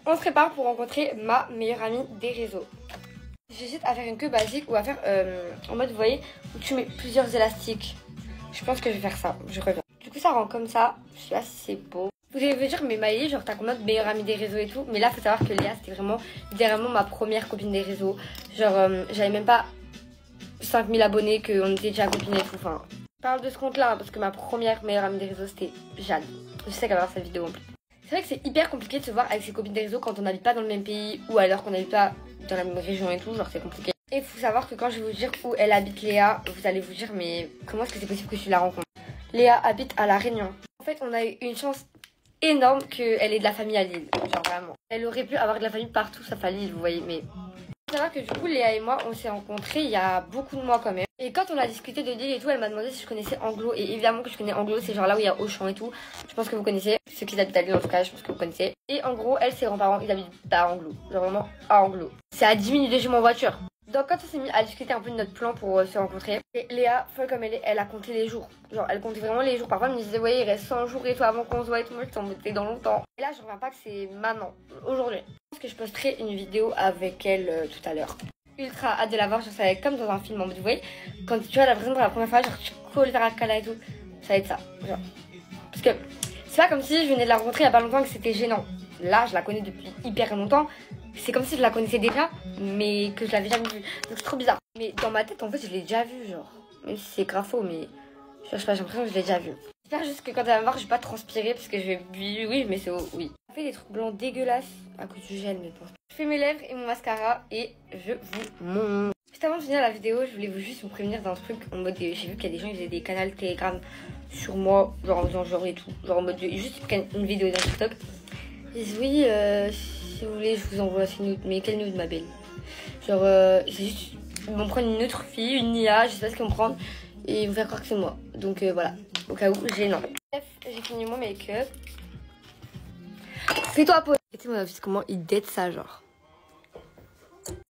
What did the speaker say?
On se prépare pour rencontrer ma meilleure amie des réseaux. J'hésite à faire une queue basique ou à faire en mode, vous voyez, où tu mets plusieurs élastiques. Je pense que je vais faire ça, je reviens. Du coup, ça rend comme ça. Je sais pas si c'est beau. Vous allez me dire, mais Maëlie, genre t'as combien de meilleure amie des réseaux et tout. Mais là, faut savoir que Léa, c'était vraiment littéralement ma première copine des réseaux. Genre, j'avais même pas 5000 abonnés, qu'on était déjà copines et tout. Enfin, je parle de ce compte-là, parce que ma première meilleure amie des réseaux, c'était Jeanne. Je sais qu'elle va voir cette vidéo en plus. C'est vrai que c'est hyper compliqué de se voir avec ses copines des réseaux quand on n'habite pas dans le même pays ou alors qu'on n'habite pas dans la même région et tout, genre c'est compliqué. Et il faut savoir que quand je vais vous dire où elle habite Léa, vous allez vous dire mais comment est-ce que c'est possible que je la rencontre? Léa habite à La Réunion. En fait on a eu une chance énorme qu'elle ait de la famille à Lille, genre vraiment. Elle aurait pu avoir de la famille partout sauf à Lille, vous voyez, mais... Il faut savoir que du coup Léa et moi on s'est rencontrés il y a beaucoup de mois quand même. Et quand on a discuté de Lille et tout, elle m'a demandé si je connaissais Anglo. Et évidemment que je connais Anglo, c'est genre là où il y a Auchan et tout. Je pense que vous connaissez. Ceux qui habitent à Lille en tout cas, je pense que vous connaissez. Et en gros, elle, ses grands-parents, ils habitent à Anglo. Genre vraiment à Anglo. C'est à 10 minutes de chez moi en voiture. Donc quand on s'est mis à discuter un peu de notre plan pour se rencontrer, et Léa, folle comme elle est, elle a compté les jours. Genre elle comptait vraiment les jours. Parfois elle me disait ouais il reste 100 jours et tout avant qu'on se voit et tout. Moi je t'en mettais dans longtemps. Et là je reviens pas que c'est maintenant, aujourd'hui. Je pense que je posterai une vidéo avec elle tout à l'heure. Ultra hâte de la voir, genre ça va être comme dans un film en mode, vous voyez, quand tu vois la personne pour la première fois, genre tu colles vers la cala et tout, ça va être ça, genre. Parce que c'est pas comme si je venais de la rencontrer il y a pas longtemps et que c'était gênant. Là, je la connais depuis hyper longtemps, c'est comme si je la connaissais déjà, mais que je l'avais jamais vue. Donc c'est trop bizarre. Mais dans ma tête, en fait, je l'ai déjà vue, genre. Même si c'est grave faux, mais je sais pas, j'ai l'impression que je l'ai déjà vue. J'espère juste que quand elle va me voir, je vais pas transpirer parce que je vais. Oui, mais c'est oui. Ça fait des trucs blancs dégueulasses à cause du gel, mais bon. Je fais mes lèvres et mon mascara et je vous montre. Juste avant de finir la vidéo, je voulais juste vous prévenir d'un truc en mode. J'ai vu qu'il y a des gens qui faisaient des canaux Telegram sur moi, genre en faisant genre et tout. Genre en mode juste une vidéo dans TikTok. Ils disent oui, si vous voulez, je vous envoie ces nudes. Mais quelle nude, ma belle? Genre, c'est juste. Ils vont prendre une autre fille, une IA, je sais pas ce qu'ils vont prendre. Et ils vont faire croire que c'est moi. Donc voilà, au cas où, gênant. Bref, j'ai fini mon make-up. Fais-toi poser. Et tu sais mon office, comment il date ça, genre.